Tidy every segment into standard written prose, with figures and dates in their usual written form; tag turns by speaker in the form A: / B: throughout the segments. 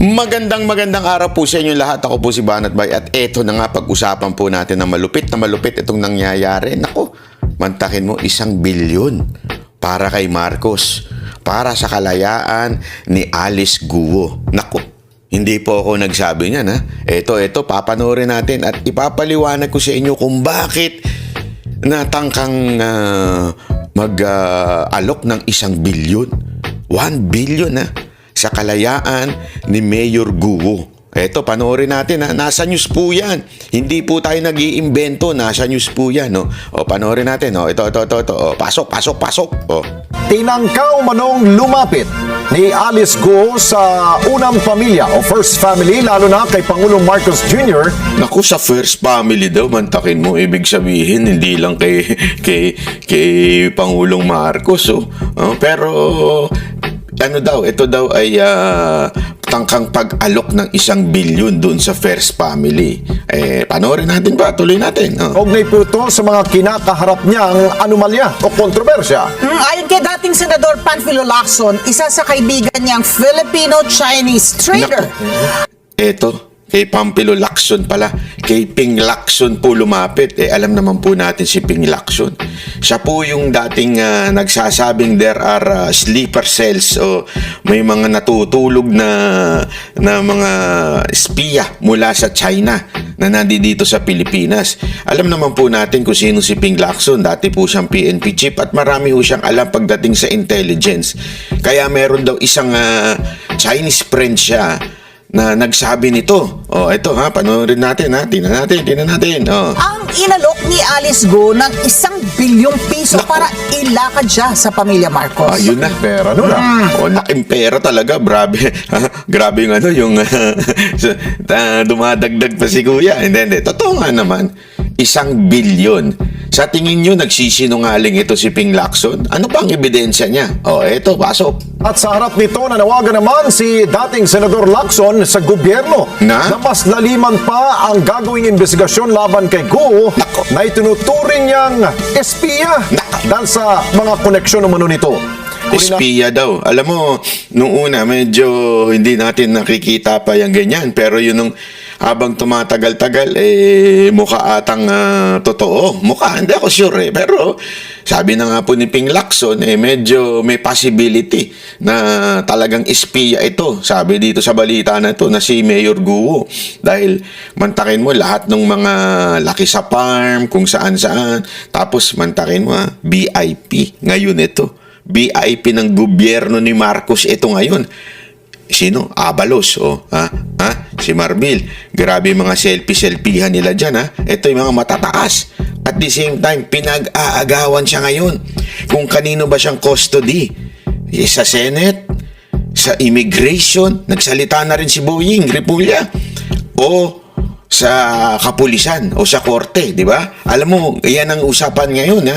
A: Magandang araw po sa inyo lahat. Ako po si Banat Bay at eto na nga pag-usapan po natin na malupit itong nangyayari. Nako, mantakin mo 1 bilyon para kay Marcos, para sa kalayaan ni Alice Guo. Nako, hindi po ako nagsabi niyan ha. Eto, papanoorin natin at ipapaliwanag ko sa inyo kung bakit natangkang mag-alok ng 1 bilyon. 1 billion ha. Sa kalayaan ni Mayor Guo. Eto, panoorin natin ha. Nasa news po yan. Hindi po tayo nag-iimbento. Nasa news po yan. No? O, panoorin natin. O, ito. O, pasok. O.
B: Tinangkaw manong lumapit ni Alice Guo sa unang pamilya o first family, lalo na kay Pangulong Marcos Jr.
A: Naku, sa first family daw, mantakin mo. Ibig sabihin, hindi lang kay Pangulong Marcos. Pero ito daw ay tangkang pag-alok ng 1 bilyon doon sa first family. Panoorin natin ba? Tuloy natin.
B: Kaugnay po ito sa mga kinakaharap niyang anomalya o kontrobersya.
C: Ayon kay dating Senador Panfilo Lacson, isa sa kaibigan niyang Filipino-Chinese trader.
A: Eto, kay Pampilo Lacson pala, kay Ping Lacson po lumapit. Alam naman po natin si Ping Lacson. Siya po yung dating nagsasabing there are sleeper cells o may mga natutulog na mga espiya mula sa China na nandito sa Pilipinas. Alam naman po natin kung sino si Ping Lacson. Dati po siyang PNP chief at marami po siyang alam pagdating sa intelligence. Kaya meron daw isang Chinese friend siya na nagsabi nito. Ito panoorin natin ha. Tingnan natin.
C: Ang inalok ni Alice Guo ng 1 bilyong piso para ilakad siya sa pamilya Marcos.
A: Ayun na.
B: Pera nun
A: Laking pera talaga. Grabe yung dumadagdag pa si Kuya. Hindi. Totoo nga naman. 1 bilyon. Sa tingin nyo, nagsisinungaling ito si Ping Lacson? Ano bang ebidensya niya? Eto, pasok.
B: At sa harap nito, nanawagan naman si dating Senador Lacson sa gobyerno na mas laliman pa ang gagawing investigasyon laban kay Guo na itinuturing niyang espiya dahil sa mga koneksyon umano nito.
A: Espiya daw. Alam mo, nung una, medyo hindi natin nakikita pa yung ganyan. Pero yun nung habang tumatagal-tagal, mukha atang totoo. Mukha, hindi ako sure Pero sabi na nga po ni Ping Lacson, medyo may possibility na talagang espiya ito. Sabi dito sa balita na ito na si Mayor Guo. Dahil mantakin mo lahat ng mga laki sa farm, kung saan-saan. Tapos mantakin mo BIP. Ngayon ito. BIP ng gobyerno ni Marcos ito ngayon. Sino? Abalos. Si Marbil. Grabe mga selfie-selfiehan nila dyan. Ito yung mga matataas. At the same time, pinag-aagawan siya ngayon. Kung kanino ba siyang custody. Sa Senate, sa immigration, nagsalita na rin si Boying Repulla. O sa kapulisan o sa korte, di ba? Alam mo, yan ang usapan ngayon,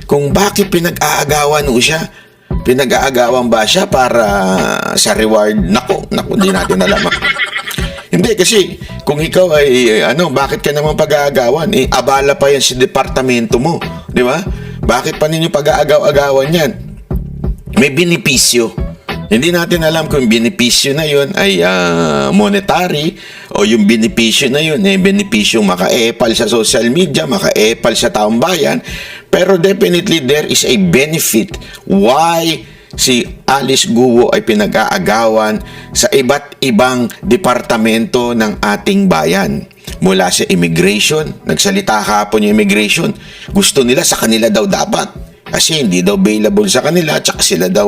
A: kung bakit pinag-aagawan o siya. Pinag-aagawan ba siya para sa reward? Naku, hindi natin alam. Hindi, kasi kung ikaw ay, bakit ka naman pag-aagawan? Abala pa yan sa departamento mo, di ba? Bakit pa ninyo pag-aagaw-agawan yan? May benepisyo. Hindi natin alam kung benepisyo na yun ay monetary o yung benepisyo na yun benepisyo maka-epal sa social media, maka-epal sa taong bayan. Pero definitely there is a benefit why si Alice Guo ay pinag-aagawan sa iba't ibang departamento ng ating bayan. Mula sa immigration, nagsalita kahapon yung immigration, gusto nila sa kanila daw dapat. Kasi hindi daw available sa kanila, tsaka sila daw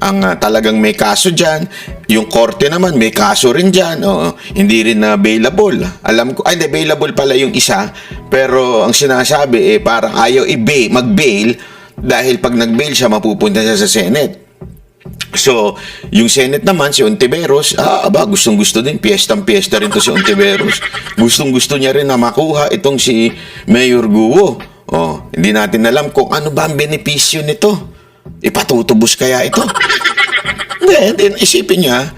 A: ang talagang may kaso dyan. Yung korte naman, may kaso rin dyan. Hindi rin na available. Alam ko, available pala yung isa. Pero ang sinasabi, parang ayaw mag-bail dahil pag nag-bail siya, mapupunta siya sa Senate. So, yung Senate naman, si Ontiveros, gustong-gusto din. Piyestang-piyesta rin to si Ontiveros. Gustong-gusto niya rin na makuha itong si Mayor Guo. Hindi natin alam kung ano ba ang benepisyo nito. Ipatutubos kaya ito? Hindi, isipin niya,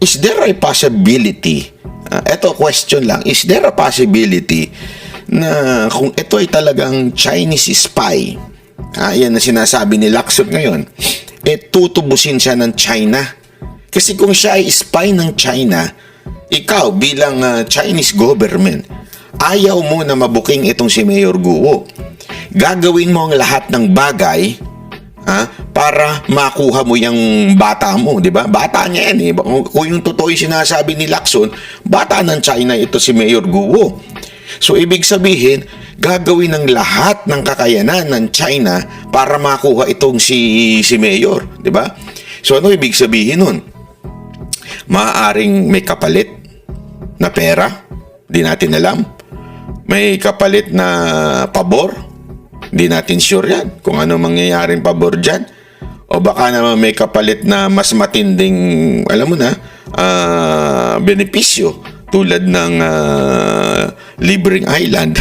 A: is there a possibility, eto question lang, is there a possibility na kung ito ay talagang Chinese spy, yan na sinasabi ni Lacson ngayon, tutubusin siya ng China Kasi kung siya ay spy ng China, ikaw bilang Chinese government, ayaw mo na mabuking itong si Mayor Guo. Gagawin mo ang lahat ng bagay para makuha mo yung bata mo, di ba? Bata niya yan eh. Kung yung totoo yung sinasabi ni Lacson, bata ng China ito si Mayor Guo. So, ibig sabihin, gagawin ng lahat ng kakayanan ng China para makuha itong si Mayor, di ba? So, ano ibig sabihin nun? Maaaring may kapalit na pera, di natin alam. May kapalit na pabor, di natin sure yan kung ano mangyayaring pabor dyan. O baka naman may kapalit na mas matinding, alam mo na, benepisyo tulad ng libreng island.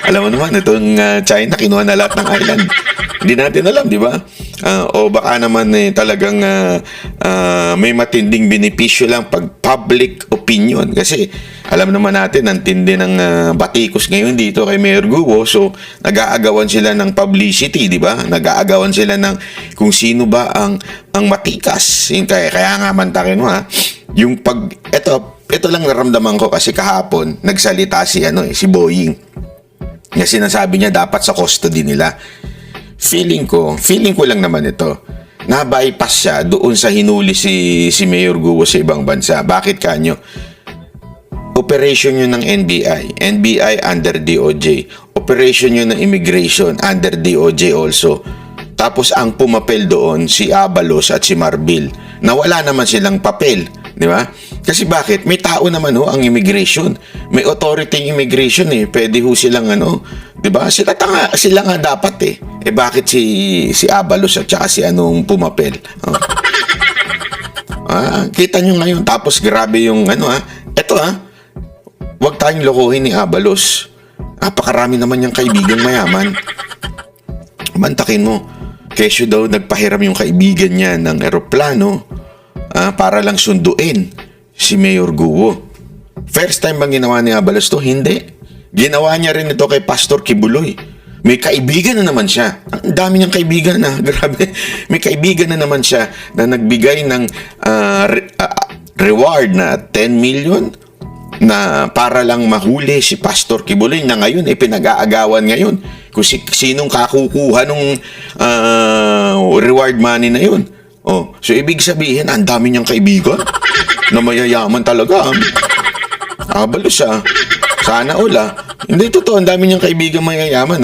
A: Alam mo naman, itong China, kinuha na lahat ng island. Hindi natin alam, di ba? O baka naman talagang may matinding benepisyo lang pag public opinion. Kasi alam naman natin, ang tindi ng batikos ngayon dito kay Mayor Guo. So, nag-aagawan sila ng publicity, di ba? Nag-aagawan sila ng kung sino ba ang matikas. Kaya nga mantakin mo yung ito lang naramdaman ko kasi kahapon nagsalita si Boying. Kasi sinasabi niya dapat sa custody nila. Feeling ko lang naman ito. Na-bypass siya doon sa hinuli si Mayor Guo sa ibang bansa. Bakit kanyo? Operation yun ng NBI under DOJ. Operation yun ng immigration under DOJ also. Tapos ang pumapel doon si Abalos at si Marbil. Nawala naman silang papel, di ba? Kasi bakit? May tao naman ang immigration. May authority yung immigration eh. Pwede silang di ba? Sila nga dapat eh. Bakit si Abalos at saka si pumapel? Kita nyo ngayon. Tapos grabe yung Ito wag tayong lokohin ni Abalos. Napakarami naman yung kaibigan mayaman. Mantakin mo. Kesyo daw nagpahiram yung kaibigan niya ng eroplano para lang sunduin si Mayor Guo. First time bang ginawa ni Abalos to? Hindi. Ginawa niya rin ito kay Pastor Kibuloy. May kaibigan na naman siya. Ang dami niyang kaibigan grabe. May kaibigan na naman siya na nagbigay ng reward na 10 million na para lang mahuli si Pastor Kibuloy na ngayon pinag-aagawan ngayon kung sinong kakukuha nung reward money na yun. So ibig sabihin, ang dami niyang kaibigan na mayayaman talaga. Abalos sana all Hindi totoo, ang dami niyang kaibigan mayayaman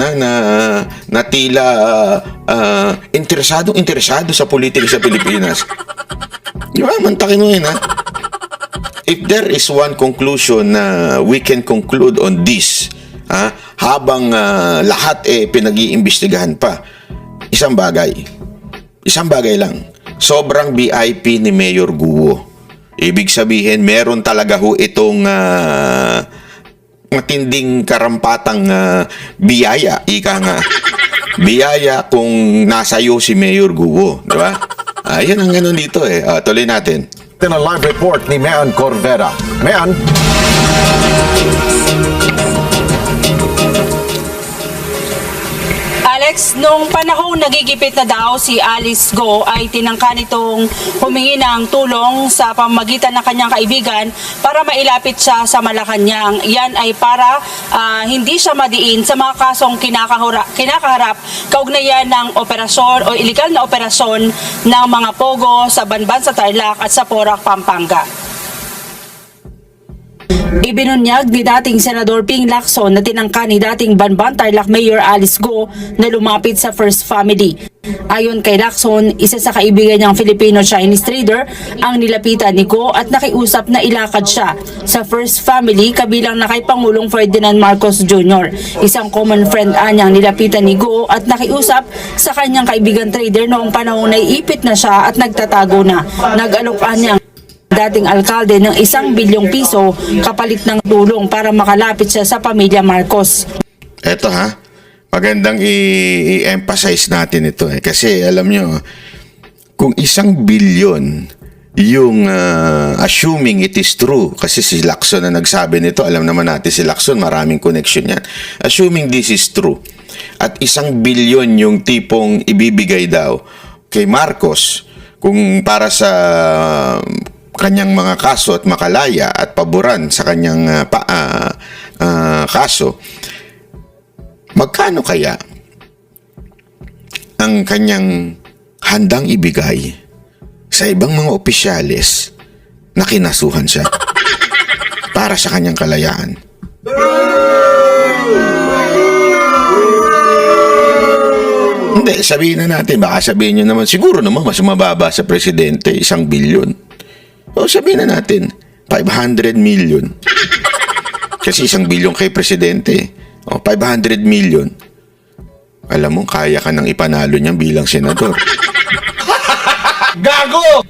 A: na tila interesado sa politika sa Pilipinas. Di ba? Mantakin mo yun If there is one conclusion na we can conclude on this, habang lahat pinag-iimbestigahan pa, isang bagay lang, sobrang VIP ni Mayor Guo. Ibig sabihin, meron talaga itong matinding karampatang biyaya, biyaya kung nasayo si Mayor Guo, di ba? Yan ang ganun dito tuloy natin.
B: Ito na live report ni Mean Corvera. Mean?
D: Alex, nung panahong nagigipit na daw si Alice Go ay tinangka nitong humingi ng tulong sa pamamagitan ng kanyang kaibigan para mailapit siya sa Malacanang. Yan ay para hindi siya madiin sa mga kasong kinakaharap kaugnayan ng operasyon o iligal na operasyon ng mga pogo sa Banban sa Tarlac at sa Porac, Pampanga. Ibinunyag ni dating Senador Ping Lacson na tinangka ni dating Banban Tarlac Mayor Alice Go na lumapit sa First Family. Ayon kay Lacson, isa sa kaibigan niyang Filipino-Chinese trader ang nilapitan ni Go at nakiusap na ilakad siya sa First Family kabilang na kay Pangulong Ferdinand Marcos Jr. Isang common friend anyang nilapitan ni Go at nakiusap sa kanyang kaibigan trader noong panahong naiipit na siya at nagtatago na. Nag-alok anyang dating alkalde ng 1 bilyong piso kapalit ng tulong para makalapit siya sa pamilya Marcos.
A: Eto magandang i-emphasize natin ito kasi alam nyo, kung 1 bilyon yung assuming it is true, kasi si Lacson na nagsabi nito, alam naman natin si Lacson, maraming connection yan. Assuming this is true, at 1 bilyon yung tipong ibibigay daw kay Marcos, kung para sa kanyang mga kaso at makalaya at paboran sa kanyang kaso, magkano kaya ang kanyang handang ibigay sa ibang mga opisyales na kinasuhan siya para sa kanyang kalayaan? Hindi, sabihin na natin, baka sabihin nyo naman, siguro naman mas mababa sa presidente, 1 bilyon. O sabihin na natin, 500 million. Kasi 1 bilyon kay presidente. O 500 million. Alam mo, kaya ka nang ipanalo niyan bilang senador.
B: Gago!